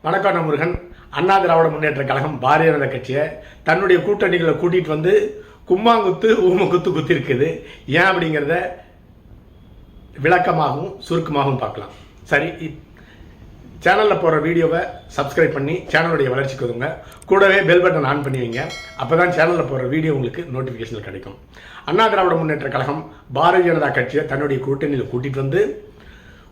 வணக்கம் முருகன். அண்ணா திராவிட முன்னேற்ற கழகம் பாரதிய ஜனதா கட்சியை தன்னுடைய கூட்டணிகளை கூட்டிகிட்டு வந்து கும்மாங்குத்து ஊமக்குத்து குத்தி இருக்குது. ஏன் அப்படிங்கிறத விளக்கமாகவும் சுருக்கமாகவும் பார்க்கலாம். சரி, சேனலில் போகிற வீடியோவை சப்ஸ்கிரைப் பண்ணி சேனலுடைய வளர்ச்சிக்கு உதவுங்க. கூடவே பெல் பட்டன் ஆன் பண்ணி வைங்க. அப்போ தான் சேனலில் போகிற வீடியோ உங்களுக்கு நோட்டிஃபிகேஷன் கிடைக்கும். அண்ணா திராவிட முன்னேற்ற கழகம் பாரதிய ஜனதா கட்சியை தன்னுடைய கூட்டணியில் கூட்டிகிட்டு வந்து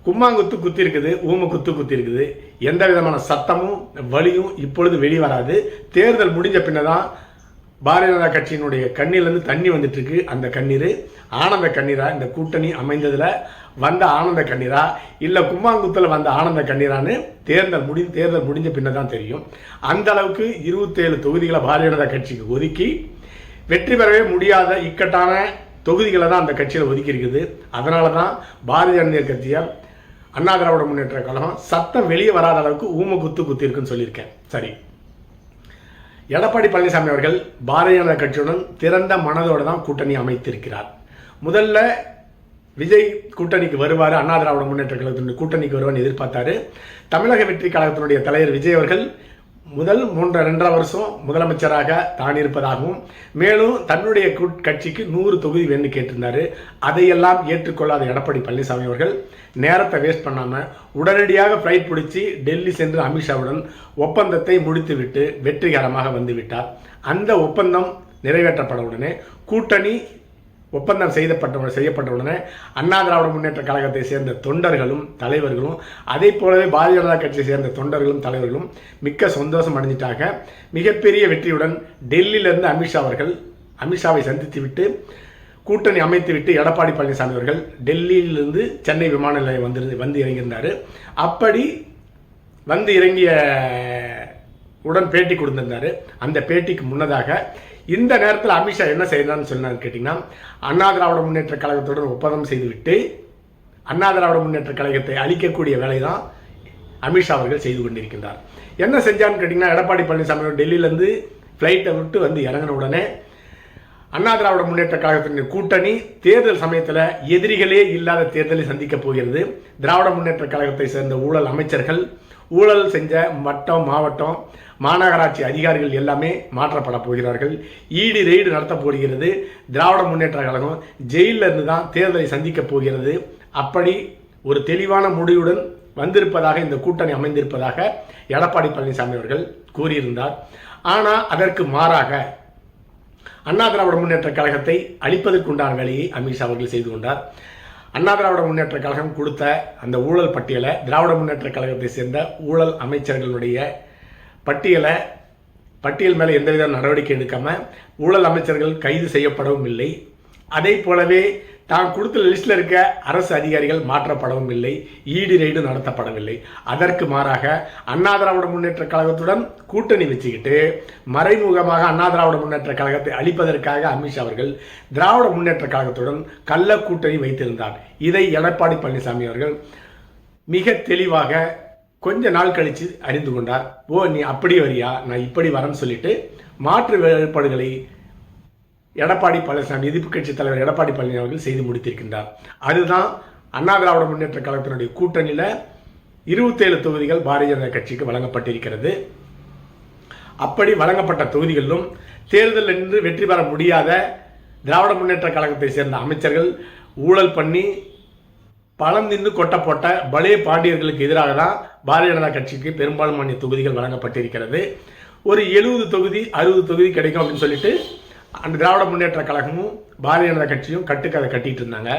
கும்மாங்குத்து குத்தி இருக்குது, ஊமக்குத்து குத்தி இருக்குது. எந்த விதமான சத்தமும் வலியும் இப்பொழுது வெளிவராது. தேர்தல் முடிஞ்ச பின்னதான் பாரதிய ஜனதா கட்சியினுடைய கண்ணீர்லேருந்து தண்ணி வந்துட்டு இருக்கு. அந்த கண்ணீர் ஆனந்த கண்ணீரா, இந்த கூட்டணி அமைந்ததில் வந்த ஆனந்த கண்ணீரா, இல்லை கும்மாங்குத்தில் வந்த ஆனந்த கண்ணீரான்னு தேர்தல் முடிஞ்ச பின்னதான் தெரியும். அந்த அளவுக்கு 27 தொகுதிகளை பாரதிய ஜனதா கட்சிக்கு ஒதுக்கி வெற்றி பெறவே முடியாத இக்கட்டான தொகுதிகளை தான் அந்த கட்சியில் ஒதுக்கி இருக்குது. அதனால தான் பாரதிய ஜனதா கட்சியை அண்ணா திராவிட முன்னேற்ற கழகம் சத்தம் வெளியே வராத அளவுக்கு ஊமக்குத்து குத்தி இருக்குன்னு சொல்லியிருக்கேன். சரி, எடப்பாடி பழனிசாமி அவர்கள் பாரதிய ஜனதா கட்சியுடன் திறந்த மனதோடு தான் கூட்டணி அமைத்திருக்கிறார். முதல்ல விஜய் கூட்டணிக்கு வருவார், அண்ணா திராவிட முன்னேற்ற கழகத்தினுடைய கூட்டணிக்கு வருவார்னு எதிர்பார்த்தாரு. தமிழக வெற்றி கழகத்தினுடைய தலைவர் விஜய் அவர்கள் முதல் 2.5 வருஷம் முதலமைச்சராக தான் இருப்பதாகவும், மேலும் தன்னுடைய கட்சிக்கு 100 தொகுதி வேணும்னு கேட்டிருந்தாரு. அதையெல்லாம் ஏற்றுக்கொள்ளாத எடப்பாடி பழனிசாமி அவர்கள் நேரத்தை வேஸ்ட் பண்ணாமல் உடனடியாக ஃப்ளைட் பிடிச்சி டெல்லி சென்று அமித்ஷாவுடன் ஒப்பந்தத்தை முடித்துவிட்டு வெற்றிகரமாக வந்துவிட்டார். அந்த ஒப்பந்தம் நிறைவேற்றப்பட உடனே கூட்டணி ஒப்பந்தம் செய்யப்பட்ட உடனே அண்ணா திராவிட முன்னேற்ற கழகத்தை சேர்ந்த தொண்டர்களும் தலைவர்களும், அதே போலவே பாரதிய ஜனதா கட்சியை சேர்ந்த தொண்டர்களும் தலைவர்களும் மிக்க சந்தோஷம் அடைஞ்சிட்டாங்க. மிகப்பெரிய வெற்றியுடன் டெல்லியிலிருந்து அமித்ஷாவை சந்தித்து விட்டு கூட்டணி அமைத்துவிட்டு எடப்பாடி பழனிசாமி அவர்கள் டெல்லியிலிருந்து சென்னை விமான நிலையம் வந்து இறங்கியிருந்தார். அப்படி வந்து இறங்கிய உடன் பேட்டி கொடுத்திருந்தாரு. அந்த பேட்டிக்கு முன்னதாக இந்த நேரத்தில் அமித்ஷா என்ன செய்யறான்னு சொன்னான்னு கேட்டீங்கன்னா, அண்ணா திராவிட முன்னேற்ற கழகத்துடன் ஒப்பந்தம் செய்துவிட்டு அண்ணா திராவிட முன்னேற்ற கழகத்தை அழிக்கக்கூடிய வேலை தான் அமித்ஷா அவர்கள் செய்து கொண்டிருக்கின்றார். என்ன செஞ்சான்னு கேட்டீங்கன்னா, எடப்பாடி பழனிசாமி டெல்லியிலேருந்து ஃப்ளைட்டை விட்டு வந்து இறங்கின உடனே அண்ணா திராவிட முன்னேற்ற கழகத்தின் கூட்டணி தேர்தல் சமயத்தில் எதிரிகளே இல்லாத தேர்தலை சந்திக்கப் போகிறது. திராவிட முன்னேற்ற கழகத்தை சேர்ந்த ஊழல் அமைச்சர்கள், ஊழல் செஞ்ச வட்டம், மாவட்டம், மாநகராட்சி அதிகாரிகள் எல்லாமே மாற்றப்பட போகிறார்கள். ஈடி ரெய்டு நடத்த போகிறது. திராவிட முன்னேற்ற கழகம் ஜெயிலில் இருந்து தான் தேர்தலை சந்திக்கப் போகிறது. அப்படி ஒரு தெளிவான முடிவுடன் வந்திருப்பதாக இந்த கூட்டணி அமைந்திருப்பதாக எடப்பாடி பழனிசாமி அவர்கள் கூறியிருந்தார். ஆனால் அதற்கு மாறாக அண்ணா திராவிட முன்னேற்ற கழகத்தை அழிப்பதற்குண்டான வேலையை அமித்ஷா அவர்கள் செய்து கொண்டார். அண்ணா திராவிட முன்னேற்ற கழகம் கொடுத்த அந்த ஊழல் பட்டியலை, திராவிட முன்னேற்ற கழகத்தை சேர்ந்த ஊழல் அமைச்சர்களுடைய பட்டியல் மேலே எந்தவித நடவடிக்கை எடுக்காமல் ஊழல் அமைச்சர்கள் கைது செய்யப்படவும் இல்லை. அதே போலவே தான் கொடுத்த லிஸ்டில் இருக்க அரசு அதிகாரிகள் மாற்றப்படவும் இல்லை. ஈடி ரெய்டு நடத்தப்படவில்லை. அதற்கு மாறாக அண்ணா திராவிட முன்னேற்ற கழகத்துடன் கூட்டணி வச்சுக்கிட்டு மறைமுகமாக அண்ணா திராவிட முன்னேற்ற கழகத்தை அழிப்பதற்காக அமித்ஷா அவர்கள் திராவிட முன்னேற்ற கழகத்துடன் கள்ள கூட்டணி வைத்திருந்தார். இதை எடப்பாடி பழனிசாமி அவர்கள் மிக தெளிவாக கொஞ்ச நாள் கழித்து அறிந்து கொண்டார். ஓ, நீ அப்படி வரியா, நான் இப்படி வரேன்னு சொல்லிட்டு மாற்று வேறுபாடுகளை எடப்பாடி பழனிசாமி, எதிர்ப்பு கட்சி தலைவர் எடப்பாடி பழனிசாமி அவர்கள் செய்து முடித்திருக்கின்றார். அதுதான் அண்ணா திராவிட முன்னேற்ற கழகத்தினுடைய கூட்டணியில் 27 தொகுதிகள் பாரதிய ஜனதா கட்சிக்கு வழங்கப்பட்டிருக்கிறது. அப்படி வழங்கப்பட்ட தொகுதிகளிலும் தேர்தலில் நின்று வெற்றி பெற முடியாத திராவிட முன்னேற்ற கழகத்தை சேர்ந்த அமைச்சர்கள் ஊழல் பண்ணி பணம் நின்று கொட்ட போட்ட பலே பாண்டியர்களுக்கு எதிராக தான் பாரதிய ஜனதா கட்சிக்கு பெரும்பான்மையான தொகுதிகள் வழங்கப்பட்டிருக்கிறது. ஒரு 70 தொகுதி 60 தொகுதி கிடைக்கும் அப்படின்னு சொல்லிட்டு அந்த திராவிட முன்னேற்ற கழகமும் பாரதிய ஜனதா கட்சியும் கட்டுக்கதை கட்டிட்டு இருந்தாங்க.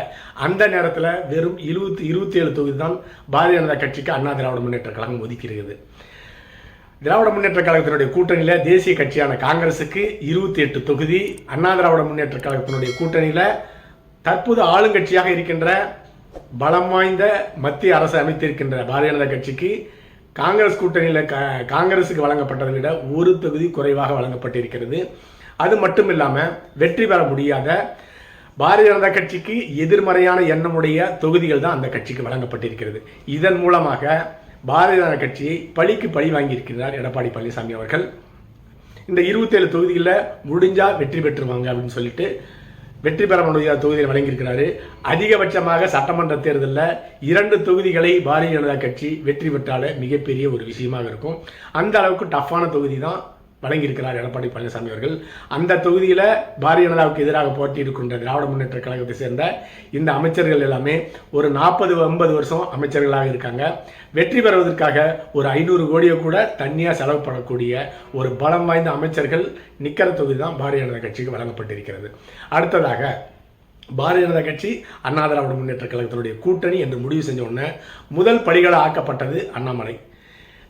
அந்த நேரத்தில் வெறும் 27 தொகுதி தான் பாரதிய ஜனதா கட்சிக்கு அண்ணா திராவிட முன்னேற்ற கழகம் ஒதுக்கிறது. திராவிட முன்னேற்ற கழகத்தினுடைய கூட்டணியில் தேசிய கட்சியான காங்கிரசுக்கு 28 தொகுதி, அண்ணா திராவிட முன்னேற்ற கழகத்தினுடைய கூட்டணியில் தற்போது ஆளுங்கட்சியாக இருக்கின்ற பலம் வாய்ந்த மத்திய அரசு அமைத்திருக்கின்ற பாரதிய ஜனதா கட்சிக்கு காங்கிரஸ் கூட்டணியில் காங்கிரசுக்கு வழங்கப்பட்டதை விட 1 தொகுதி குறைவாக வழங்கப்பட்டிருக்கிறது. அது மட்டும் இல்லாமல் வெற்றி பெற முடியாத பாரதிய ஜனதா கட்சிக்கு எதிர்மறையான எண்ணமுடைய தொகுதிகள் தான் அந்த கட்சிக்கு வழங்கப்பட்டிருக்கிறது. இதன் மூலமாக பாரதிய ஜனதா கட்சியை பழிக்கு பழி வாங்கியிருக்கிறார் எடப்பாடி பழனிசாமி அவர்கள். இந்த 27 தொகுதிகளில் முடிஞ்சால் வெற்றி பெற்றுவாங்க அப்படின்னு சொல்லிட்டு வெற்றி பெற முடியாத தொகுதியில் வழங்கியிருக்கிறாரு. அதிகபட்சமாக சட்டமன்ற தேர்தலில் 2 தொகுதிகளை பாரதிய ஜனதா கட்சி வெற்றி பெற்றால மிகப்பெரிய ஒரு விஷயமாக இருக்கும். அந்த அளவுக்கு டஃப்பான தொகுதி தான் வழங்கியிருக்கிறார் எடப்பாடி பழனிசாமி அவர்கள். அந்த தொகுதியில் பாரதிய ஜனதாவுக்கு எதிராக போட்டியிடுகின்ற திராவிட முன்னேற்ற கழகத்தை சேர்ந்த இந்த அமைச்சர்கள் எல்லாமே ஒரு 40-50 வருஷம் அமைச்சர்களாக இருக்காங்க. வெற்றி பெறுவதற்காக ஒரு 500 கோடியை கூட தனியாக செலவுப்படக்கூடிய ஒரு பலம் வாய்ந்த அமைச்சர்கள் நிற்கிற தொகுதி தான் பாரதிய ஜனதா கட்சிக்கு வழங்கப்பட்டிருக்கிறது. அடுத்ததாக பாரதிய ஜனதா கட்சி அண்ணா திராவிட முன்னேற்ற கழகத்தினுடைய கூட்டணி என்று முடிவு செஞ்ச உடனே முதல் படிகளை ஆக்கப்பட்டது அண்ணாமலை.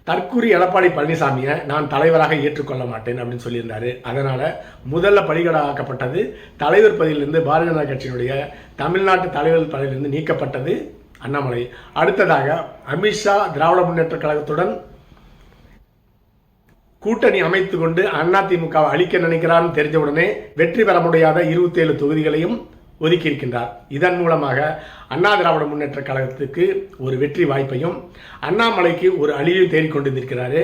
தற்கூறி எடப்பாடி பழனிசாமியை நான் தலைவராக ஏற்றுக்கொள்ள மாட்டேன் அப்படின்னு சொல்லியிருந்தாரு. அதனால முதல்ல படிகடாக்கப்பட்டது தலைவர் பதவியிலிருந்து பாரதிய ஜனதா கட்சியினுடைய தமிழ்நாட்டு தலைவர் பதவியிலிருந்து நீக்கப்பட்டது அண்ணாமலை. அடுத்ததாக அமித்ஷா திராவிட முன்னேற்ற கழகத்துடன் கூட்டணி அமைத்து கொண்டு அதிமுகவை அழிக்க நினைக்கிறான்னு தெரிஞ்ச உடனே வெற்றி பெற முடியாத 27 தொகுதிகளையும் ஒதுக்கி இருக்கின்றார். இதன் மூலமாக அண்ணா திராவிட முன்னேற்ற கழகத்துக்கு ஒரு வெற்றி வாய்ப்பையும் அண்ணாமலைக்கு ஒரு அழிவை தேடிக்கொண்டிருக்கிறாரு.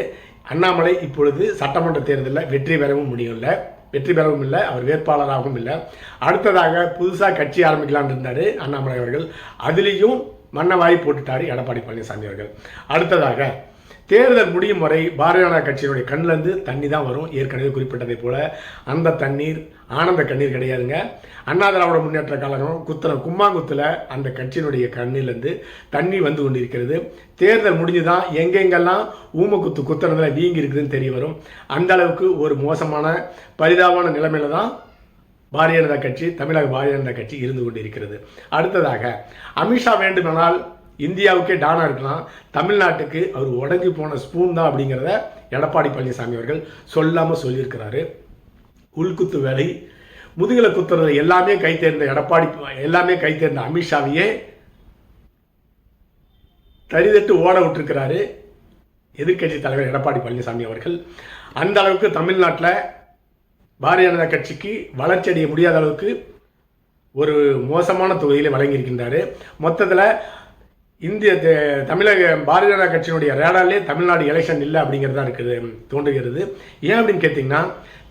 அண்ணாமலை இப்பொழுது சட்டமன்ற தேர்தலில் வெற்றி பெறவும் இல்லை, அவர் வேட்பாளராகவும் இல்லை. அடுத்ததாக புதுசாக கட்சி ஆரம்பிக்கலான்னு இருந்தார் அண்ணாமலை அவர்கள். அதுலேயும் மண்ணவாய் போட்டுட்டார் எடப்பாடி பழனிசாமி அவர்கள். அடுத்ததாக தேர்தல் முடியும் வரை பாரதிய ஜனதா கட்சியினுடைய கண்ணிலேருந்து தண்ணி தான் வரும். ஏற்கனவே குறிப்பிட்டதை போல அந்த தண்ணீர் ஆனந்த கண்ணீர் கிடையாதுங்க. அண்ணா திராவிட முன்னேற்ற கழகம் கும்மாங்குத்தில் அந்த கட்சியினுடைய கண்ணிலேருந்து தண்ணி வந்து கொண்டிருக்கிறது. தேர்தல் முடிஞ்சுதான் எங்கெங்கெல்லாம் ஊமக்குத்து குத்துறதுல வீங்கி இருக்குதுன்னு தெரிய வரும். அந்த அளவுக்கு ஒரு மோசமான பரிதாபமான நிலைமையில தான் பாரதிய ஜனதா கட்சி, தமிழக பாரதிய ஜனதா கட்சி இருந்து கொண்டிருக்கிறது. அடுத்ததாக அமித்ஷா வேண்டுமானால் இந்தியாவுக்கே டானா இருக்கலாம், தமிழ்நாட்டுக்கு அவர் உடஞ்சி போன ஸ்பூன் தான் அப்படிங்கிறத எடப்பாடி பழனிசாமி அவர்கள் சொல்லாமல் சொல்லியிருக்கிறாரு. உள்குத்து வேலை முதுகில குத்துறது எல்லாமே கை தேர்ந்த அமித்ஷாவையே தரிதட்டு ஓட விட்டுருக்கிறாரு எதிர்கட்சி தலைவர் எடப்பாடி பழனிசாமி அவர்கள். அந்த அளவுக்கு தமிழ்நாட்டில் பாரதிய ஜனதா கட்சிக்கு வளர்ச்சி அடைய முடியாத அளவுக்கு ஒரு மோசமான தொகுதியில் வழங்கியிருக்கின்றாரு. மொத்தத்தில் தமிழக பாரதிய ஜனதா கட்சியினுடைய ரேடாலே தமிழ்நாடு எலெக்ஷன் இல்லை அப்படிங்கிறது தான் தோன்றுகிறது. ஏன் அப்படின்னு கேட்டிங்கன்னா,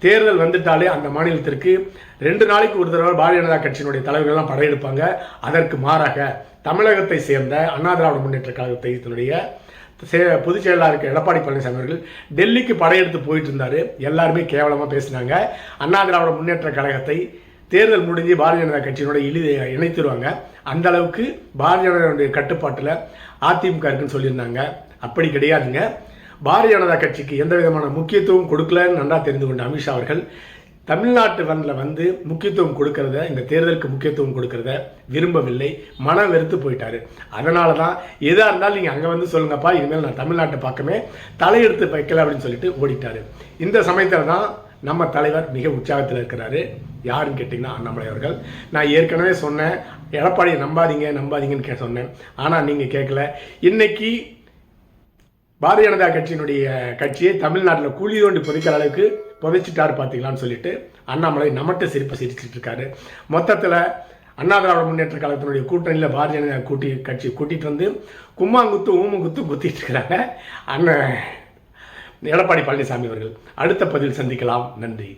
தேர்தல் வந்துட்டாலே அந்த மாநிலத்திற்கு 2 நாளைக்கு ஒரு தடவை பாரதிய ஜனதா கட்சியினுடைய தலைவர்கள்லாம் படையெடுப்பாங்க. அதற்கு மாறாக தமிழகத்தை சேர்ந்த அண்ணா திராவிட முன்னேற்ற கழகத்தினுடைய பொதுச் செயலாளருக்கு எடப்பாடி பழனிசாமி அவர்கள் டெல்லிக்கு படையெடுத்து போயிட்டு இருந்தார். எல்லாருமே கேவலமாக பேசினாங்க. அண்ணா திராவிட முன்னேற்ற கழகத்தை தேர்தல் முடிஞ்சு பாரதிய ஜனதா கட்சியினோட இணைத்துருவாங்க. அந்த அளவுக்கு பாரதிய ஜனதாவுடைய கட்டுப்பாட்டில் அதிமுக இருக்குன்னு சொல்லியிருந்தாங்க. அப்படி கிடையாதுங்க. பாரதிய ஜனதா கட்சிக்கு எந்த விதமான முக்கியத்துவம் கொடுக்கலன்னு நன்றா தெரிந்து கொண்ட அமித்ஷா அவர்கள் தமிழ்நாட்டு வந்து முக்கியத்துவம் கொடுக்கறத, இந்த தேர்தலுக்கு முக்கியத்துவம் கொடுக்கறத விரும்பவில்லை, மன வெறுத்து போயிட்டாரு. அதனால தான் எதாக இருந்தாலும் நீங்கள் அங்கே வந்து சொல்லுங்கப்பா, இனிமேல் நான் தமிழ்நாட்டு பக்கமே தலையெடுத்து வைக்கல அப்படின்னு சொல்லிட்டு ஓடிட்டாரு. இந்த சமயத்தில் தான் நம்ம தலைவர் மிக உற்சாகத்தில் இருக்கிறாரு. யாருன்னு கேட்டிங்கன்னா அண்ணாமலை அவர்கள். நான் ஏற்கனவே சொன்னேன், எடப்பாடியை நம்பாதீங்கன்னு சொன்னேன். ஆனால் நீங்கள் கேட்கல. இன்னைக்கு பாரதிய ஜனதா கட்சியை தமிழ்நாட்டில் குழி தோண்டி புதைக்கிற அளவுக்கு புதைச்சிட்டாரு பார்த்தீங்களான்னு சொல்லிட்டு அண்ணாமலை நம்மகிட்ட சிரிச்சிட்டு இருக்காரு. மொத்தத்தில் அண்ணா திராவிட முன்னேற்ற கழகத்தினுடைய கூட்டணியில் பாரதிய ஜனதா கட்சி கூட்டிகிட்டு வந்து ஊமங்குத்து குத்திட்டு இருக்கிறாங்க அண்ணன் எடப்பாடி பழனிசாமி அவர்கள். அடுத்த பதிவில் சந்திக்கலாம். நன்றி.